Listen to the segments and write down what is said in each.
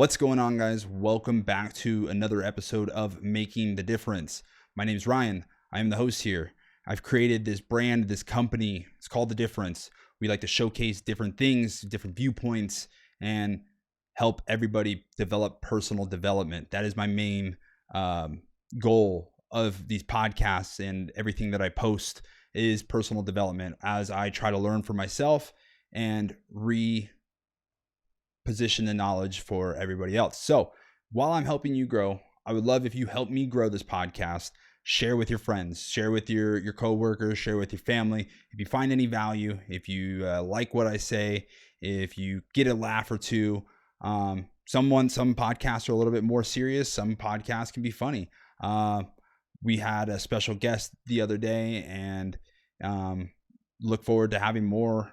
What's going on, guys? Welcome back to another episode of Making the Difference. My name is Ryan. I am the host here. I've created this brand, this company. It's called The Difference. We like to showcase different things, different viewpoints, and help everybody develop personal development. That is my main goal of these podcasts, and everything that I post is personal development as I try to learn for myself and position the knowledge for everybody else. So while I'm helping you grow, I would love if you help me grow this podcast. Share with your friends, share with your coworkers, share with your family. If you find any value, if you like what I say, if you get a laugh or two, some podcasts are a little bit more serious. Some podcasts can be funny. We had a special guest the other day, and look forward to having more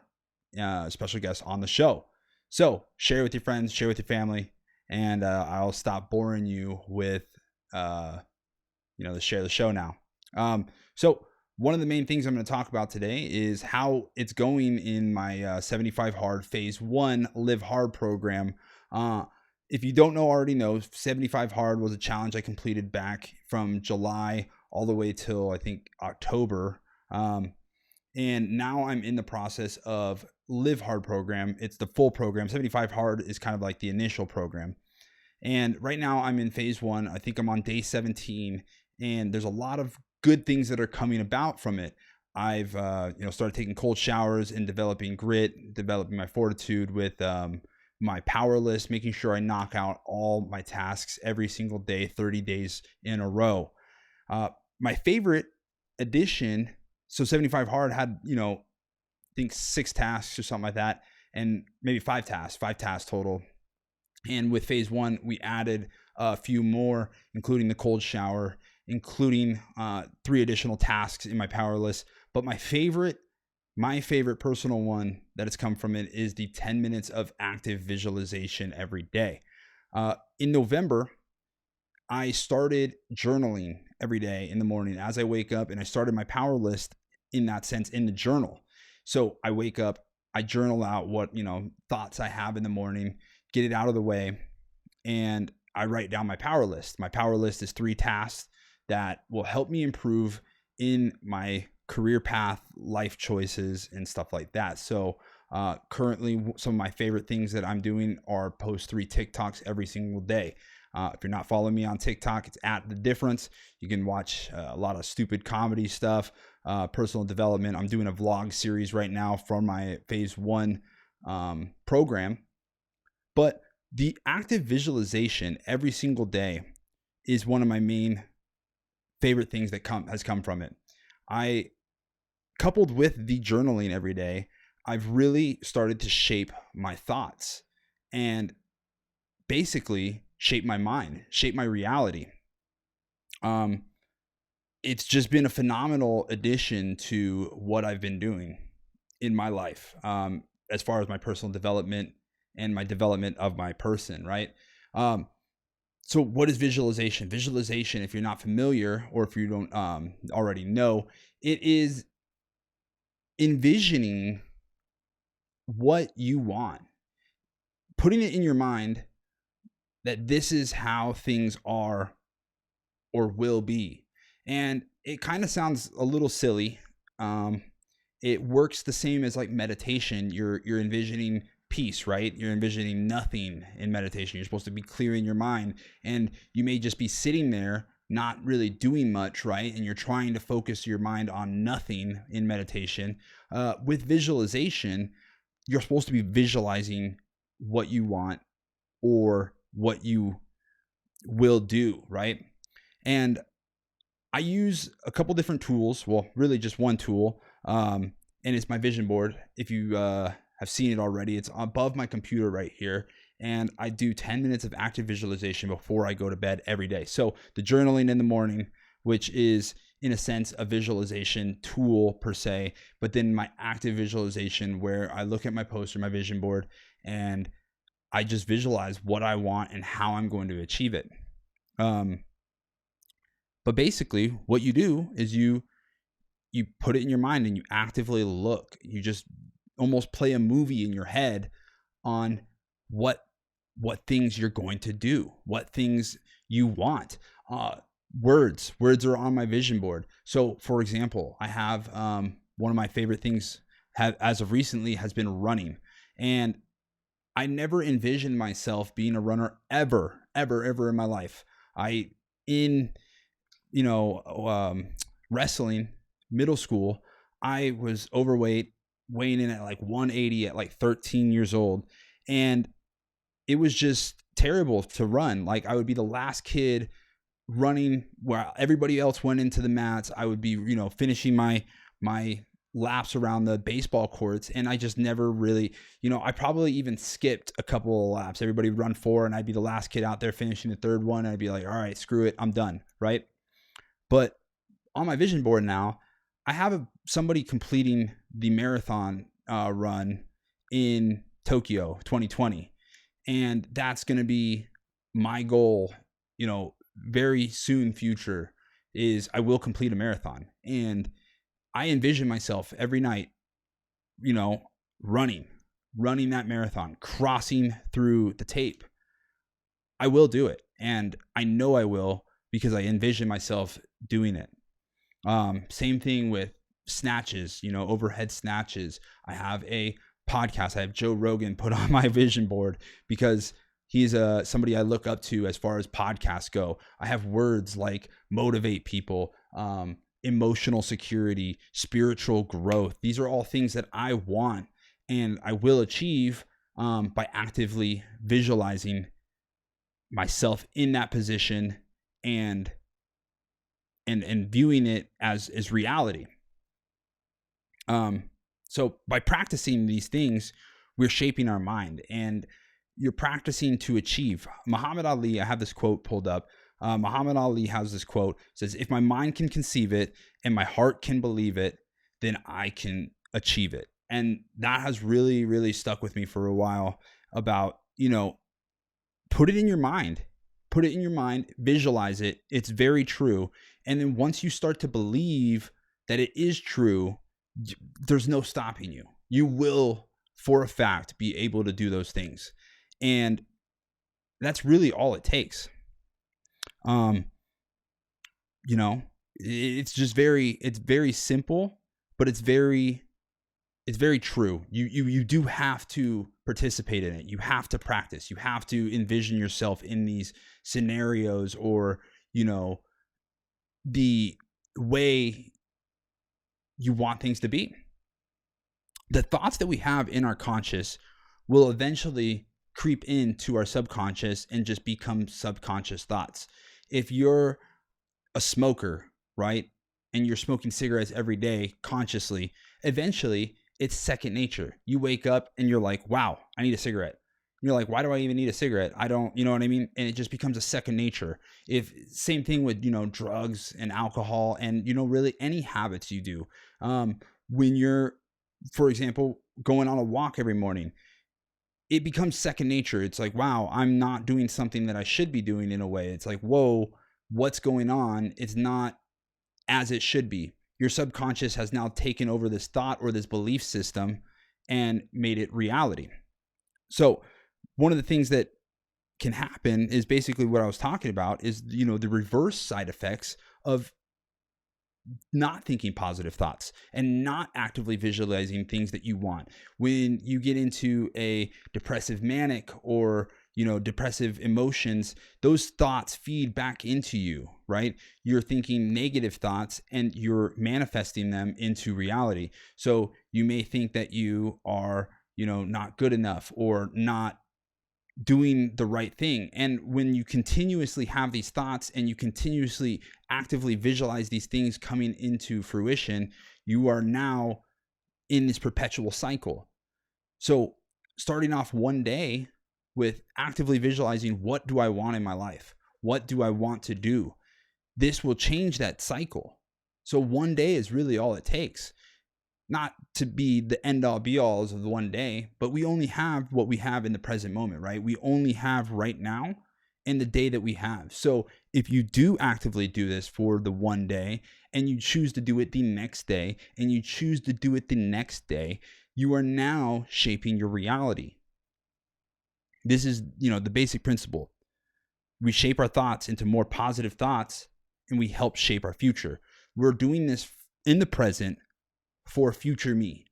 special guests on the show. So share with your friends, share with your family, and I'll stop boring you with, share the show now. So one of the main things I'm going to talk about today is how it's going in my 75 Hard Phase 1 Live Hard program. If you don't already know, 75 Hard was a challenge I completed back from July all the way till I think October. And now I'm in the process of Live Hard program. It's the full program. 75 Hard is kind of like the initial program. And right now I'm in phase 1. I think I'm on day 17, and there's a lot of good things that are coming about from it. I've started taking cold showers and developing grit, developing my fortitude with my power list, making sure I knock out all my tasks every single day, 30 days in a row. My favorite addition, so 75 Hard had, I think 6 tasks or something like that, and maybe 5 tasks total. And with phase 1, we added a few more, including the cold shower, including 3 additional tasks in my power list. But my favorite personal one that has come from it is the 10 minutes of active visualization every day. In November, I started journaling every day in the morning as I wake up, and I started my power list in that sense in the journal. So I wake up, I journal out what, thoughts I have in the morning, get it out of the way, and I write down my power list. My power list is 3 tasks that will help me improve in my career path, life choices, and stuff like that. So currently, some of my favorite things that I'm doing are post 3 TikToks every single day. If you're not following me on TikTok, it's at The Difference. You can watch a lot of stupid comedy stuff, personal development. I'm doing a vlog series right now from my phase 1 program. But the active visualization every single day is one of my main favorite things that has come from it. Coupled with the journaling every day, I've really started to shape my thoughts and basically shape my mind, shape my reality. It's just been a phenomenal addition to what I've been doing in my life, as far as my personal development and my development of my person, right? So what is visualization? Visualization, if you're not familiar, or if you don't already know, it is envisioning what you want, putting it in your mind that this is how things are or will be. And it kind of sounds a little silly. It works the same as like meditation. You're envisioning peace, right? You're envisioning nothing in meditation. You're supposed to be clearing your mind, and you may just be sitting there not really doing much, right? And you're trying to focus your mind on nothing in meditation. With visualization, you're supposed to be visualizing what you want or what you will do, right? And I use a couple different tools. Well, really just one tool, and it's my vision board. If you have seen it already, it's above my computer right here. And I do 10 minutes of active visualization before I go to bed every day. So the journaling in the morning, which is in a sense a visualization tool per se, but then my active visualization where I look at my poster, my vision board, and I just visualize what I want and how I'm going to achieve it. But basically what you do is you put it in your mind and you actively look. You just almost play a movie in your head on what what things you're going to do, what things you want. Words are on my vision board. So for example, I have one of my favorite things as of recently has been running. And I never envisioned myself being a runner ever in my life. In wrestling, middle school, I was overweight, weighing in at like 180 at like 13 years old. And it was just terrible to run. Like I would be the last kid running while everybody else went into the mats. I would be, finishing my laps around the baseball courts. And I just never really, I probably even skipped a couple of laps. Everybody would run 4 and I'd be the last kid out there finishing the third one. And I'd be like, all right, screw it, I'm done. Right. But on my vision board now, I have somebody completing the marathon run in Tokyo 2020. And that's going to be my goal, very soon future, is I will complete a marathon. And I envision myself every night, running that marathon, crossing through the tape. I will do it. And I know I will because I envision myself doing it. Same thing with snatches, overhead snatches. I have a podcast. I have Joe Rogan put on my vision board because he's somebody I look up to as far as podcasts go. I have words like motivate people, emotional security, spiritual growth. These are all things that I want and I will achieve by actively visualizing myself in that position and viewing it as reality. So by practicing these things, we're shaping our mind, and you're practicing to achieve. Muhammad Ali, I have this quote pulled up. Muhammad Ali has this quote, says, if my mind can conceive it and my heart can believe it, then I can achieve it. And that has really, really stuck with me for a while about, put it in your mind, visualize it. It's very true. And then once you start to believe that it is true, there's no stopping you. You will, for a fact, be able to do those things. And that's really all it takes. It's just it's very simple, but it's very true. You do have to participate in it. You have to practice. You have to envision yourself in these scenarios or, the way you want things to be. The thoughts that we have in our conscious will eventually creep into our subconscious and just become subconscious thoughts. If you're a smoker, right, and you're smoking cigarettes every day consciously, eventually it's second nature. You wake up and you're like, wow, I need a cigarette. You're like, why do I even need a cigarette? I don't, you know what I mean? And it just becomes a second nature. Same thing with, drugs and alcohol and, really any habits you do. When you're, for example, going on a walk every morning, it becomes second nature. It's like, wow, I'm not doing something that I should be doing in a way. It's like, whoa, what's going on? It's not as it should be. Your subconscious has now taken over this thought or this belief system and made it reality. So one of the things that can happen is basically what I was talking about is, the reverse side effects of not thinking positive thoughts and not actively visualizing things that you want. When you get into a depressive manic or, depressive emotions, those thoughts feed back into you, right? You're thinking negative thoughts and you're manifesting them into reality. So you may think that you are, not good enough or not doing the right thing. And when you continuously have these thoughts and you continuously actively visualize these things coming into fruition, you are now in this perpetual cycle. So starting off one day with actively visualizing, what do I want in my life? What do I want to do? This will change that cycle. So one day is really all it takes. Not to be the end all be alls of the one day, but we only have what we have in the present moment, right? We only have right now and the day that we have. So if you do actively do this for the one day and you choose to do it the next day and you choose to do it the next day, you are now shaping your reality. This is, the basic principle. We shape our thoughts into more positive thoughts, and we help shape our future. We're doing this in the present for future me.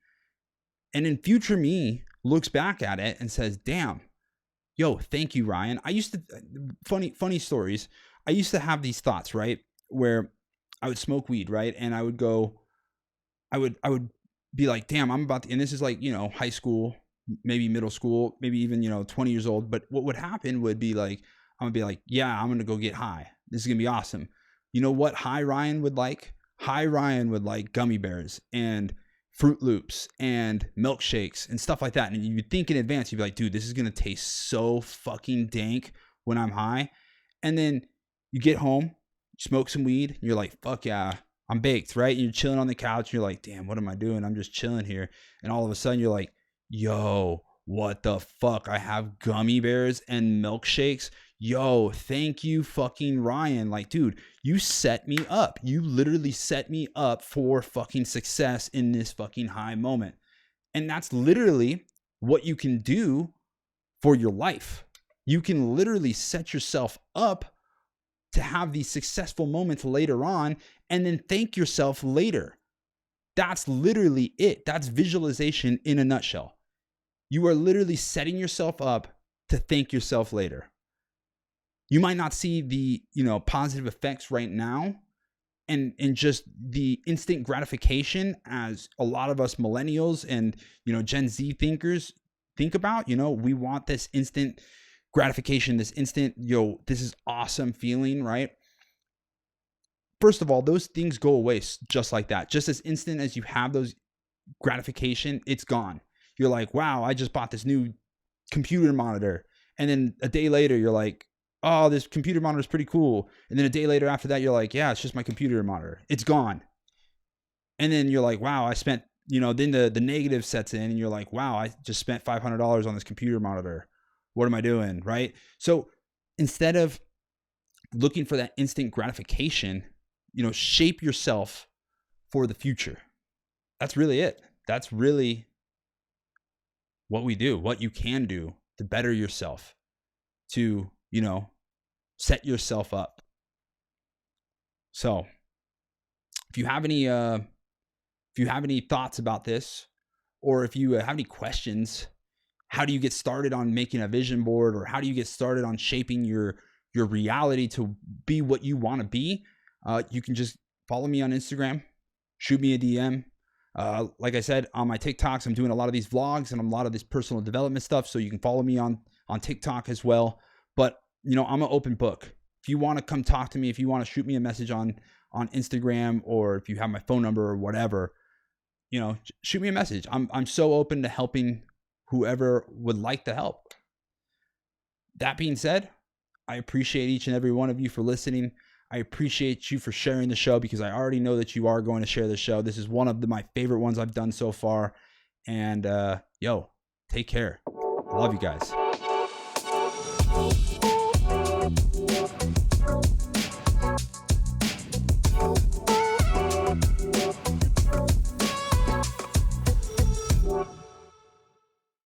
And then future me looks back at it and says, damn, yo, thank you, Ryan. I used to, funny stories. I used to have these thoughts, right? Where I would smoke weed, right? And I would be like, damn, I'm about to, and this is like, high school, maybe middle school, maybe even, 20 years old. But what would happen would be like, I'm gonna be like, yeah, I'm gonna go get high. This is gonna be awesome. You know what high Ryan would like? High Ryan would like gummy bears and Fruit Loops and milkshakes and stuff like that. And you think in advance, you'd be like, dude, this is gonna taste so fucking dank when I'm high. And then you get home, smoke some weed, and you're like, fuck yeah, I'm baked, right? And you're chilling on the couch, and you're like, damn, what am I doing? I'm just chilling here. And all of a sudden you're like, yo, what the fuck? I have gummy bears and milkshakes. Yo, thank you, fucking Ryan. Like, dude, you set me up. You literally set me up for fucking success in this fucking high moment. And that's literally what you can do for your life. You can literally set yourself up to have these successful moments later on and then thank yourself later. That's literally it. That's visualization in a nutshell. You are literally setting yourself up to thank yourself later. You might not see the, positive effects right now and just the instant gratification as a lot of us millennials and, Gen Z thinkers think about. We want this instant gratification, this instant, this is awesome feeling, right? First of all, those things go away just like that. Just as instant as you have those gratification, it's gone. You're like, wow, I just bought this new computer monitor. And then a day later, you're like, oh, this computer monitor is pretty cool. And then a day later after that, you're like, yeah, it's just my computer monitor. It's gone. And then you're like, wow, I spent, then the negative sets in and you're like, wow, I just spent $500 on this computer monitor. What am I doing? Right? So instead of looking for that instant gratification, shape yourself for the future. That's really it. That's really what we do, what you can do to better yourself, to, set yourself up. So if you have any thoughts about this, or if you have any questions, how do you get started on making a vision board, or how do you get started on shaping your reality to be what you want to be? You can just follow me on Instagram, shoot me a DM. Like I said, on my TikToks, I'm doing a lot of these vlogs and a lot of this personal development stuff. So you can follow me on TikTok as well. But, I'm an open book. If you want to come talk to me, if you want to shoot me a message on Instagram, or if you have my phone number or whatever, shoot me a message. I'm so open to helping whoever would like the help. That being said, I appreciate each and every one of you for listening. I appreciate you for sharing the show, because I already know that you are going to share the show. This is one of my favorite ones I've done so far. And take care. I love you guys.